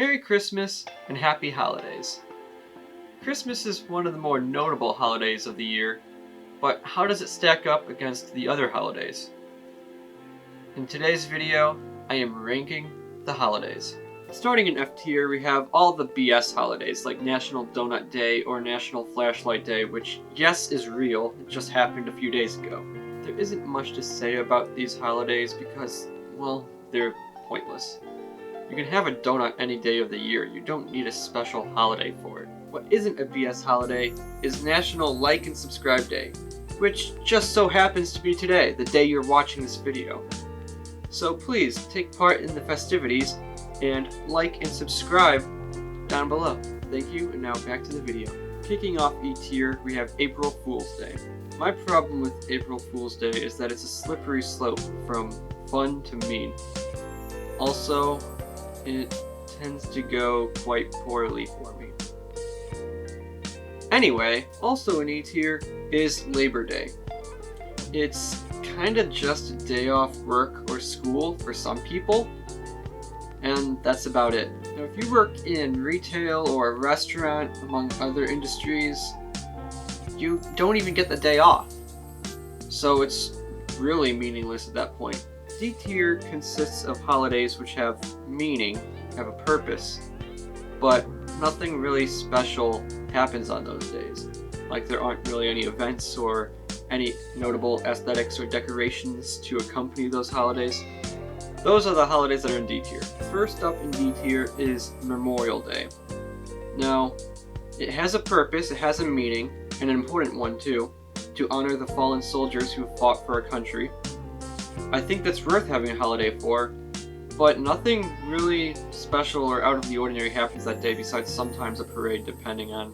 Merry Christmas and Happy Holidays. Christmas is one of the more notable holidays of the year, but how does it stack up against the other holidays? In today's video, I am ranking the holidays. Starting in F tier, we have all the BS holidays like National Donut Day or National Flashlight Day, which, yes, is real, it just happened a few days ago. There isn't much to say about these holidays because, well, they're pointless. You can have a donut any day of the year, you don't need a special holiday for it. What isn't a BS holiday is National Like and Subscribe Day, which just so happens to be today, the day you're watching this video. So please take part in the festivities and like and subscribe down below. Thank you, and now back to the video. Kicking off E tier, we have April Fool's Day. My problem with April Fool's Day is that it's a slippery slope from fun to mean. Also, it tends to go quite poorly for me. Anyway, also in E tier is Labor Day. It's kinda just a day off work or school for some people, and that's about it. Now, if you work in retail or a restaurant, among other industries, you don't even get the day off. So it's really meaningless at that point. D tier consists of holidays which have meaning, have a purpose, but nothing really special happens on those days. Like there aren't really any events or any notable aesthetics or decorations to accompany those holidays. Those are the holidays that are in D tier. First up in D tier is Memorial Day. Now, it has a purpose, it has a meaning, and an important one too, to honor the fallen soldiers who fought for our country. I think that's worth having a holiday for, but nothing really special or out of the ordinary happens that day besides sometimes a parade depending on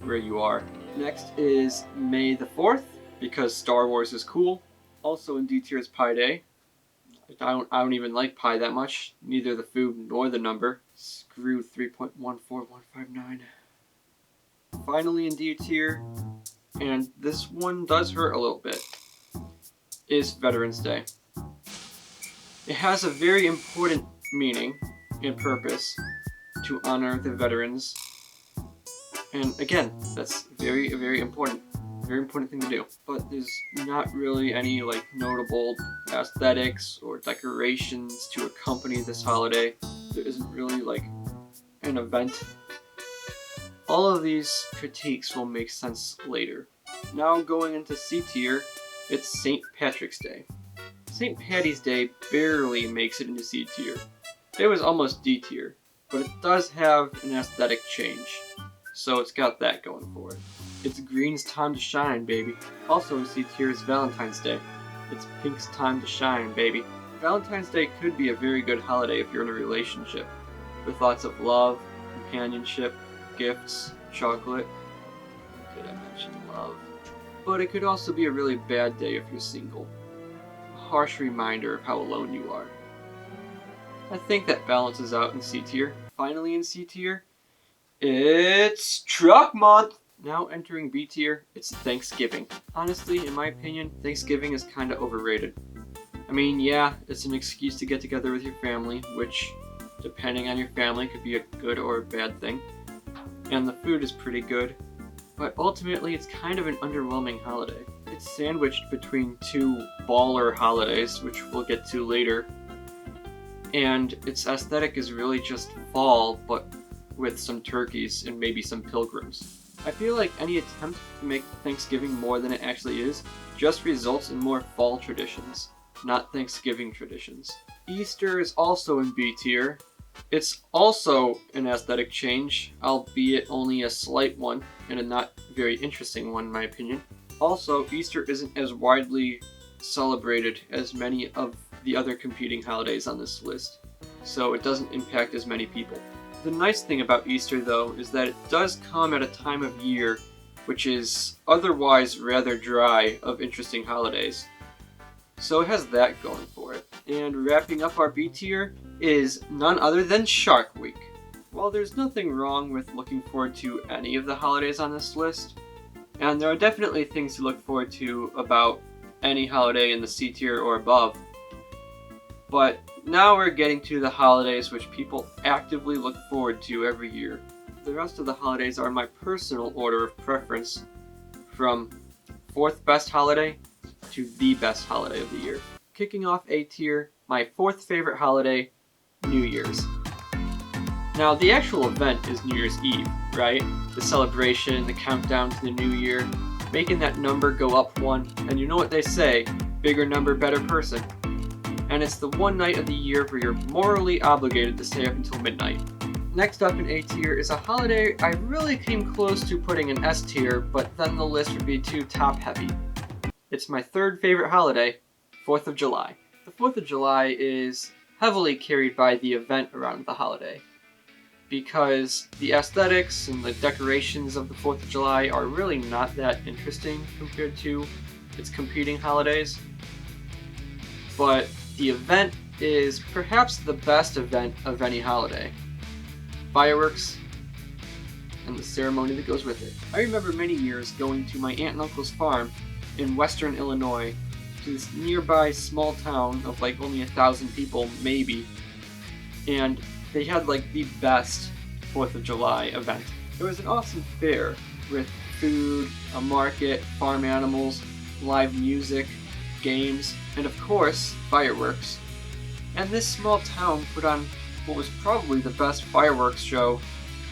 where you are. Next is May the 4th, because Star Wars is cool. Also in D tier is Pi Day. I don't even like pie that much, neither the food nor the number. Screw 3.14159. Finally in D tier, and this one does hurt a little bit, is Veterans Day. It has a very important meaning and purpose to honor the veterans. And again, that's very, very important thing to do. But there's not really any notable aesthetics or decorations to accompany this holiday. There isn't really an event. All of these critiques will make sense later. Now going into C tier, it's St. Patrick's Day. St. Patty's Day barely makes it into C tier. It was almost D tier, but it does have an aesthetic change, so it's got that going for it. It's green's time to shine, baby. Also in C tier is Valentine's Day. It's pink's time to shine, baby. Valentine's Day could be a very good holiday if you're in a relationship, with lots of love, companionship, gifts, chocolate. Did I mention love? But it could also be a really bad day if you're single. Harsh reminder of how alone you are. I think that balances out in C tier. Finally in C tier, it's Truck Month! Now entering B tier, it's Thanksgiving. Honestly, in my opinion, Thanksgiving is kinda overrated. I mean, yeah, it's an excuse to get together with your family, which, depending on your family, could be a good or a bad thing. And the food is pretty good, but ultimately it's kind of an underwhelming holiday. It's sandwiched between two baller holidays, which we'll get to later, and its aesthetic is really just fall, but with some turkeys and maybe some pilgrims. I feel like any attempt to make Thanksgiving more than it actually is just results in more fall traditions, not Thanksgiving traditions. Easter is also in B tier. It's also an aesthetic change, albeit only a slight one, and a not very interesting one in my opinion. Also, Easter isn't as widely celebrated as many of the other competing holidays on this list, so it doesn't impact as many people. The nice thing about Easter, though, is that it does come at a time of year which is otherwise rather dry of interesting holidays. So it has that going for it. And wrapping up our B tier is none other than Shark Week. While there's nothing wrong with looking forward to any of the holidays on this list, and there are definitely things to look forward to about any holiday in the C tier or above, but Now we're getting to the holidays which people actively look forward to every year. The rest of the holidays are my personal order of preference, from fourth best holiday to the best holiday of the year. Kicking off A tier, my fourth favorite holiday, New Year's. Now, the actual event is New Year's Eve, right? The celebration, the countdown to the new year, making that number go up one, and you know what they say, bigger number, better person. And it's the one night of the year where you're morally obligated to stay up until midnight. Next up in A tier is a holiday I really came close to putting in S tier, but then the list would be too top heavy. It's my third favorite holiday, 4th of July. The 4th of July is heavily carried by the event around the holiday, because the aesthetics and the decorations of the 4th of July are really not that interesting compared to its competing holidays. But the event is perhaps the best event of any holiday. Fireworks and the ceremony that goes with it. I remember many years going to my aunt and uncle's farm in western Illinois, to this nearby small town of like only 1,000 people, maybe, and they had like the best 4th of July event. It was an awesome fair with food, a market, farm animals, live music, games, and of course, fireworks. And this small town put on what was probably the best fireworks show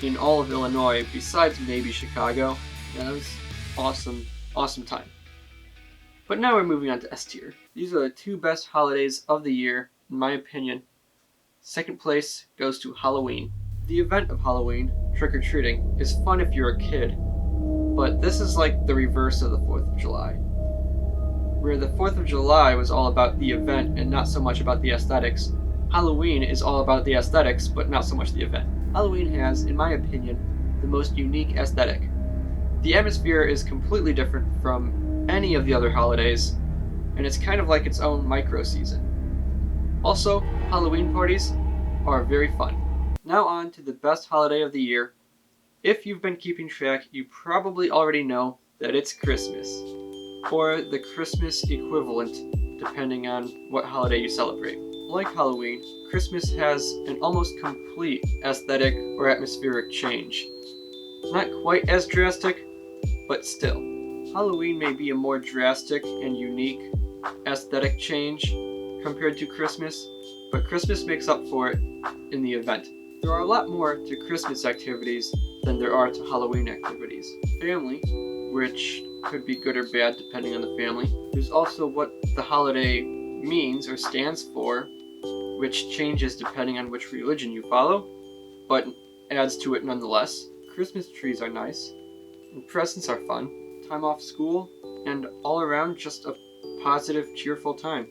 in all of Illinois, besides maybe Chicago. Yeah, that was awesome time. But now we're moving on to S tier. These are the two best holidays of the year, in my opinion. Second place goes to Halloween. The event of Halloween, trick-or-treating, is fun if you're a kid, but this is like the reverse of the 4th of July. Where the 4th of July was all about the event and not so much about the aesthetics, Halloween is all about the aesthetics but not so much the event. Halloween has, in my opinion, the most unique aesthetic. The atmosphere is completely different from any of the other holidays, and it's kind of like its own micro-season. Also, Halloween parties are very fun. Now on to the best holiday of the year. If you've been keeping track, you probably already know that it's Christmas, or the Christmas equivalent, depending on what holiday you celebrate. Like Halloween, Christmas has an almost complete aesthetic or atmospheric change. Not quite as drastic, but still. Halloween may be a more drastic and unique aesthetic change compared to Christmas, but Christmas makes up for it in the event. There are a lot more to Christmas activities than there are to Halloween activities. Family, which could be good or bad depending on the family. There's also what the holiday means or stands for, which changes depending on which religion you follow, but adds to it nonetheless. Christmas trees are nice, and presents are fun, time off school, and all around just a positive, cheerful time.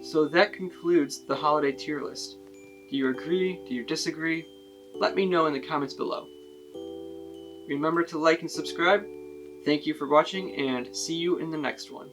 So that concludes the holiday tier list. Do you agree? Do you disagree? Let me know in the comments below. Remember to like and subscribe. Thank you for watching, and see you in the next one.